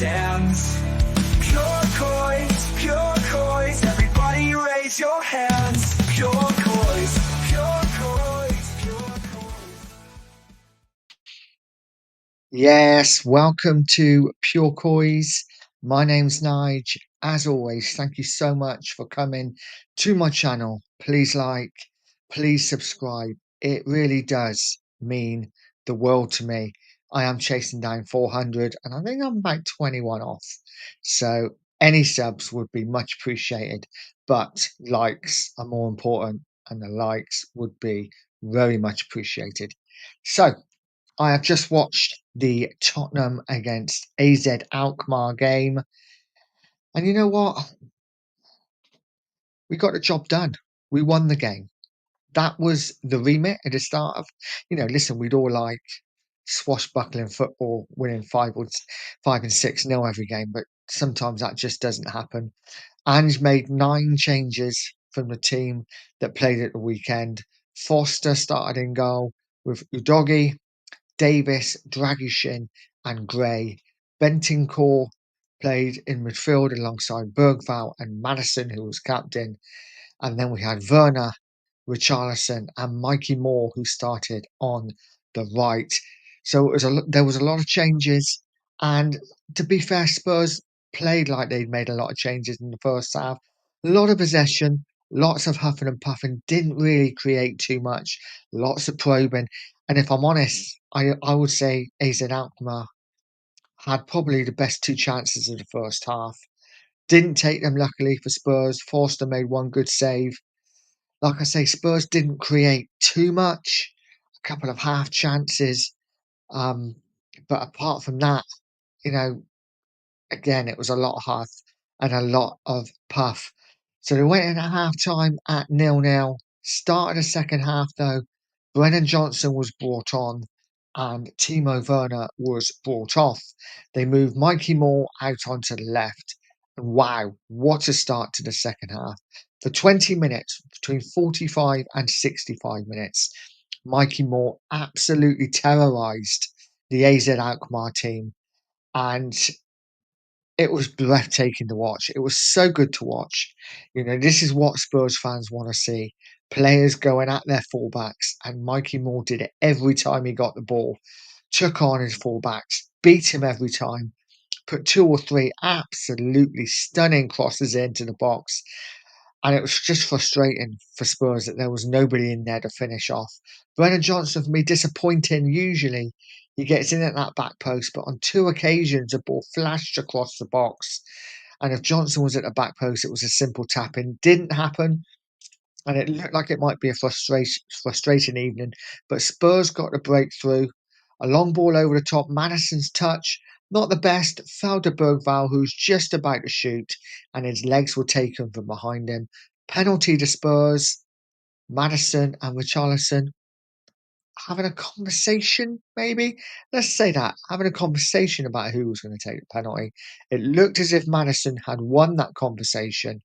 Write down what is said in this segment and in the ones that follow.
stands. Pure coins, everybody raise your hands. Pure coins, pure coins, pure coins. Yes, welcome to Pure Coys. My name's Nige. As always, thank you so much for coming to my channel. Please like, please subscribe. It really does mean the world to me. I am chasing down 400 and I think I'm about 21 off. So any subs would be much appreciated, but likes are more important and the likes would be very much appreciated. So I have just watched the Tottenham against AZ Alkmaar game, and you know what? We got the job done. We won the game. That was the remit at the start of, listen, we'd all like swashbuckling football, winning 5 and 6-0 every game, but sometimes that just doesn't happen. Ange made 9 changes from the team that played at the weekend. Foster started in goal with Udogi, Davis, Dragushin, and Gray. Bentancur played in midfield alongside Bergvall and Madison, who was captain. And then we had Werner, Richarlison, and Mikey Moore, who started on the right. So there was a lot of changes. And to be fair, Spurs played like they'd made a lot of changes in the first half. A lot of possession, lots of huffing and puffing, didn't really create too much, lots of probing. And if I'm honest, I would say AZ Alkmaar had probably the best 2 chances of the first half. Didn't take them luckily for Spurs. Forster made one good save. Like I say, Spurs didn't create too much, a couple of half chances. Um, but apart from that, you know, again, it was a lot of huff and a lot of puff. So they went in at half time at 0-0. Started the second half though. Brennan Johnson was brought on and Timo Werner was brought off. They moved Mikey Moore out onto the left. And wow, what a start to the second half. For 20 minutes, between 45 and 65 minutes, Mikey Moore absolutely terrorised the AZ Alkmaar team. And it was breathtaking to watch. It was so good to watch. This is what Spurs fans want to see. Players going at their fullbacks, and Mikey Moore did it every time he got the ball. Took on his fullbacks, beat him every time, put 2 or 3 absolutely stunning crosses into the box. And it was just frustrating for Spurs that there was nobody in there to finish off. Brennan Johnson, for me, disappointing. Usually he gets in at that back post, but on 2 occasions, a ball flashed across the box. And if Johnson was at the back post, it was a simple tap in. Didn't happen. And it looked like it might be a frustrating evening. But Spurs got the breakthrough. A long ball over the top. Madison's touch, not the best. Fell to Bergvall, who's just about to shoot, and his legs were taken from behind him. Penalty to Spurs. Madison and Richarlison having a conversation, maybe? Let's say that. Having a conversation about who was going to take the penalty. It looked as if Madison had won that conversation.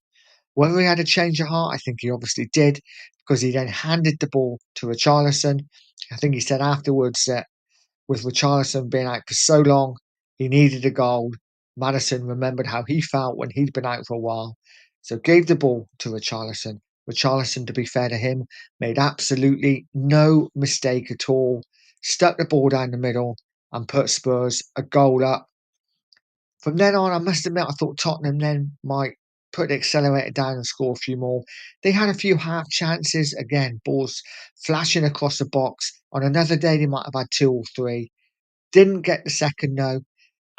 Whether he had a change of heart, I think he obviously did, because he then handed the ball to Richarlison. I think he said afterwards that with Richarlison being out for so long, he needed a goal. Madison remembered how he felt when he'd been out for a while, so gave the ball to Richarlison. Richarlison, to be fair to him, made absolutely no mistake at all. Stuck the ball down the middle and put Spurs a goal up. From then on, I must admit, I thought Tottenham then might put the accelerator down and score a few more. They had a few half chances. Again, balls flashing across the box. On another day, they might have had 2 or 3. Didn't get the second, no.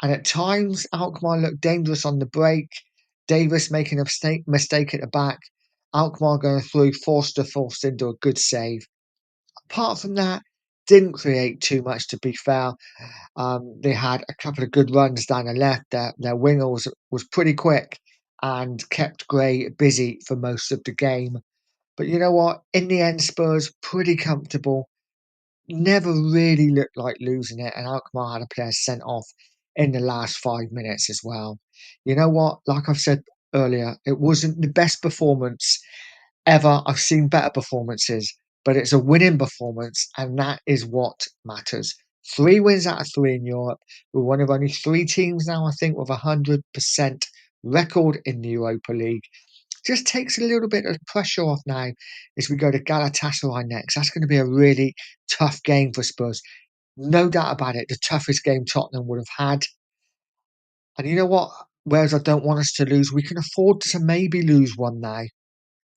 And at times, Alkmaar looked dangerous on the break. Davis making a mistake at the back. Alkmaar going through, forced into a good save. Apart from that, didn't create too much, to be fair. They had a couple of good runs down the left. Their winger was pretty quick and kept Gray busy for most of the game. But you know what? In the end, Spurs pretty comfortable. Never really looked like losing it, and Alkmaar had a player sent off in the last 5 minutes as well. You know what? Like I've said earlier, it wasn't the best performance ever. I've seen better performances, but it's a winning performance, and that is what matters. 3 wins out of 3 in Europe. We're one of only 3 teams now, I think, with a 100% record in the Europa League. Just takes a little bit of pressure off now as we go to Galatasaray next. That's going to be a really tough game for Spurs. No doubt about it, the toughest game Tottenham would have had. And you know what? Whereas I don't want us to lose, we can afford to maybe lose one now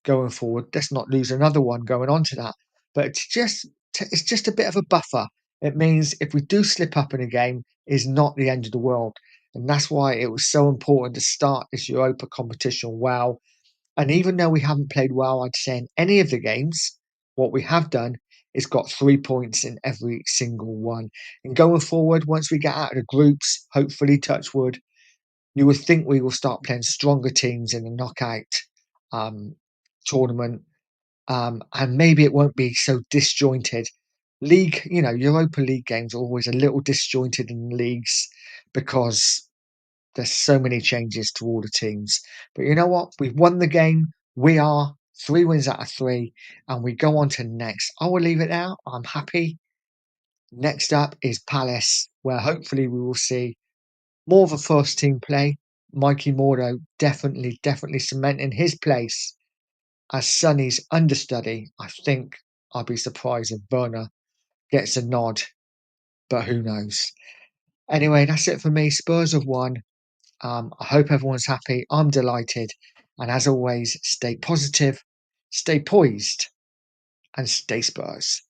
going forward. Let's not lose another one going on to that. But it's just a bit of a buffer. It means if we do slip up in a game, it's not the end of the world. And that's why it was so important to start this Europa competition well. And even though we haven't played well, I'd say in any of the games, what we have done is got 3 points in every single one. And going forward, once we get out of the groups, hopefully, touch wood, you would think we will start playing stronger teams in the knockout um, tournament, and maybe it won't be so disjointed. League, Europa League games are always a little disjointed in leagues because there's so many changes to all the teams. But you know what? We've won the game. We are 3 wins out of 3, and we go on to next. I will leave it there. I'm happy. Next up is Palace, where hopefully we will see more of a first team play. Mikey Mordo definitely cementing his place as Sonny's understudy. I think I'd be surprised if Werner gets a nod, but who knows? Anyway, that's it for me. Spurs have won. I hope everyone's happy. I'm delighted. And as always, stay positive, stay poised, and stay Spurs.